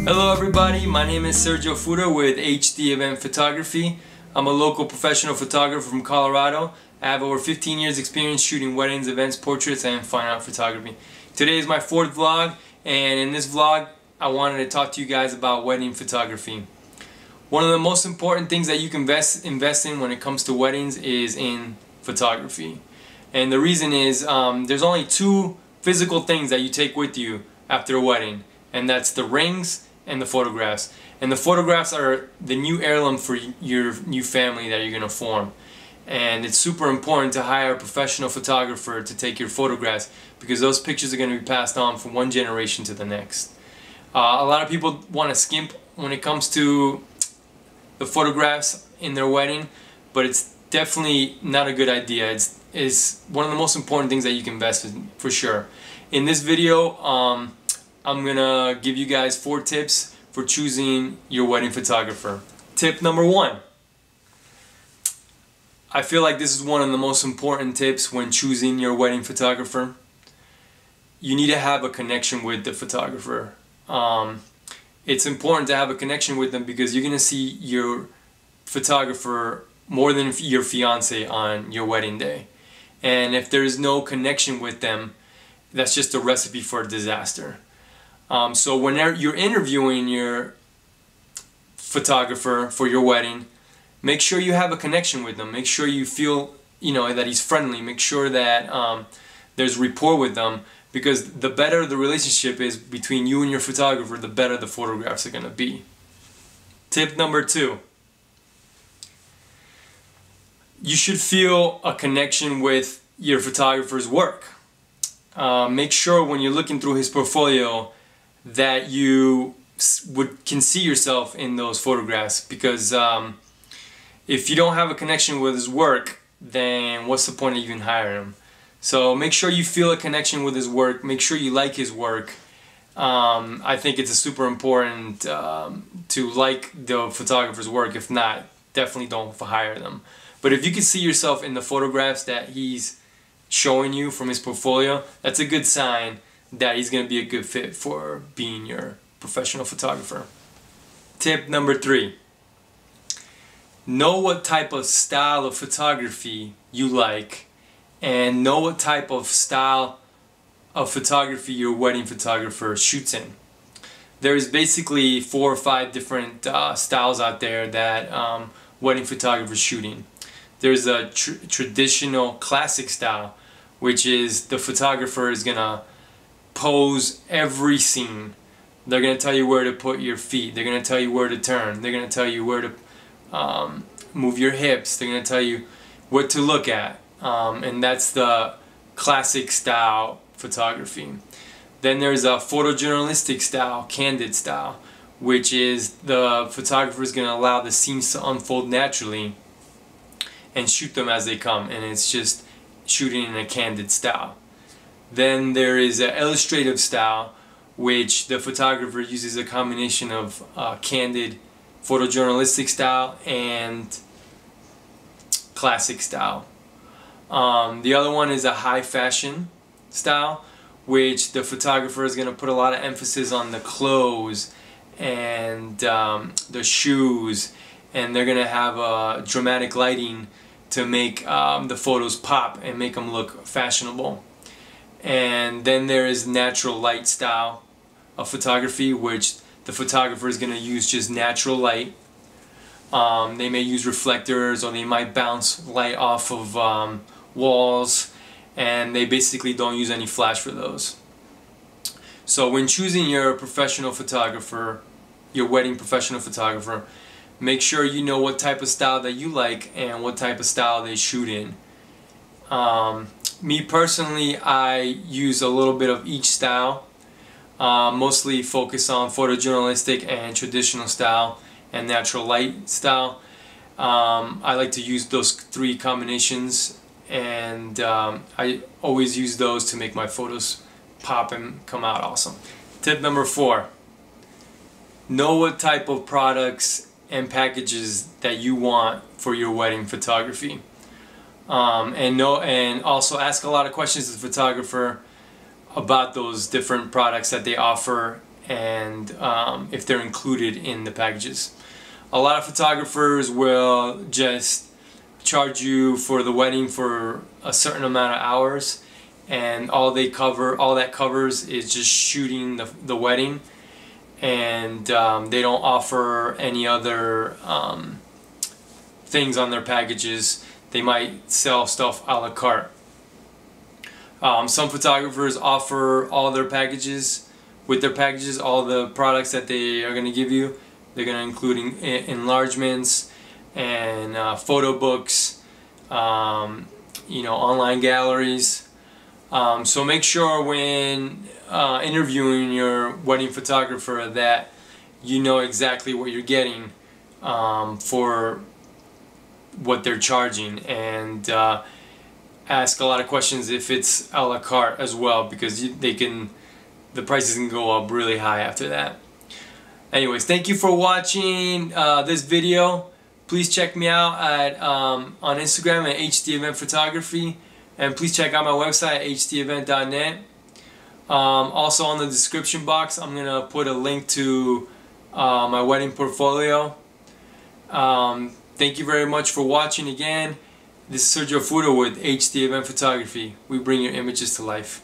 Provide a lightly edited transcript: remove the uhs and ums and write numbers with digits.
Hello everybody, my name is Sergio Fuda with HD Event Photography. I'm a local professional photographer from Colorado. I have over 15 years experience shooting weddings, events, portraits, and fine art photography. Today is my fourth vlog, and in this vlog I wanted to talk to you guys about wedding photography. One of the most important things that you can invest in when it comes to weddings is in photography. And the reason is there's only two physical things that you take with you after a wedding, and that's the rings and the photographs. And the photographs are the new heirloom for your new family that you're going to form. And it's super important to hire a professional photographer to take your photographs, because those pictures are going to be passed on from one generation to the next. A lot of people want to skimp when it comes to the photographs in their wedding, but it's definitely not a good idea. It's one of the most important things that you can invest in, for sure. In this video, I'm gonna give you guys 4 tips for choosing your wedding photographer. Tip number 1. I feel like this is one of the most important tips when choosing your wedding photographer. You need to have a connection with the photographer. It's important to have a connection with them because you're gonna see your photographer more than your fiance on your wedding day. And if there is no connection with them, that's just a recipe for a disaster. So whenever you're interviewing your photographer for your wedding, make sure you have a connection with them. Make sure you feel, that he's friendly. Make sure that there's rapport with them, because the better the relationship is between you and your photographer, the better the photographs are going to be. Tip number 2. You should feel a connection with your photographer's work. Make sure when you're looking through his portfolio that you can see yourself in those photographs, because if you don't have a connection with his work, then what's the point of even hiring him? So make sure you feel a connection with his work. Make sure you like his work. I think it's super important to like the photographer's work. If not, definitely don't hire them. But if you can see yourself in the photographs that he's showing you from his portfolio, that's a good sign that he's going to be a good fit for being your professional photographer. Tip number 3. Know what type of style of photography you like, and know what type of style of photography your wedding photographer shoots in. There's basically 4 or 5 different styles out there that wedding photographers shoot in. There's a traditional classic style, which is the photographer is gonna pose every scene. They're gonna tell you where to put your feet. They're gonna tell you where to turn. They're gonna tell you where to move your hips. They're gonna tell you what to look at, and that's the classic style photography. Then there's a photojournalistic style, candid style, which is the photographer is gonna allow the scenes to unfold naturally and shoot them as they come, and it's just shooting in a candid style. Then there is an illustrative style, which the photographer uses a combination of candid photojournalistic style and classic style. The other one is a high fashion style, which the photographer is going to put a lot of emphasis on the clothes and the shoes, and they're going to have dramatic lighting to make the photos pop and make them look fashionable. And then there is natural light style of photography, which the photographer is going to use just natural light. They may use reflectors, or they might bounce light off of walls, and they basically don't use any flash for those. So when choosing your professional photographer, your wedding professional photographer, make sure you know what type of style that you like and what type of style they shoot in. Me personally, I use a little bit of each style. Mostly focus on photojournalistic and traditional style and natural light style. I like to use those 3 combinations, and I always use those to make my photos pop and come out awesome. Tip number 4. Know what type of products and packages that you want for your wedding photography. And also ask a lot of questions to the photographer about those different products that they offer and if they're included in the packages. A lot of photographers will just charge you for the wedding for a certain amount of hours, and all that covers is just shooting the wedding, and they don't offer any other things on their packages. They might sell stuff a la carte. Some photographers offer all their packages. With their packages, all the products that they are going to give you, they're going to include enlargements and photo books, you know, online galleries. So make sure when interviewing your wedding photographer that you know exactly what you're getting for what they're charging, and ask a lot of questions if it's a la carte as well, because the prices can go up really high after that. Anyways, thank you for watching this video. Please check me out at on Instagram at HD Event Photography, and please check out my website at hdevent.net. Also, on the description box, I'm gonna put a link to my wedding portfolio. Thank you very much for watching again. This is Sergio Fuda with HD Event Photography. We bring your images to life.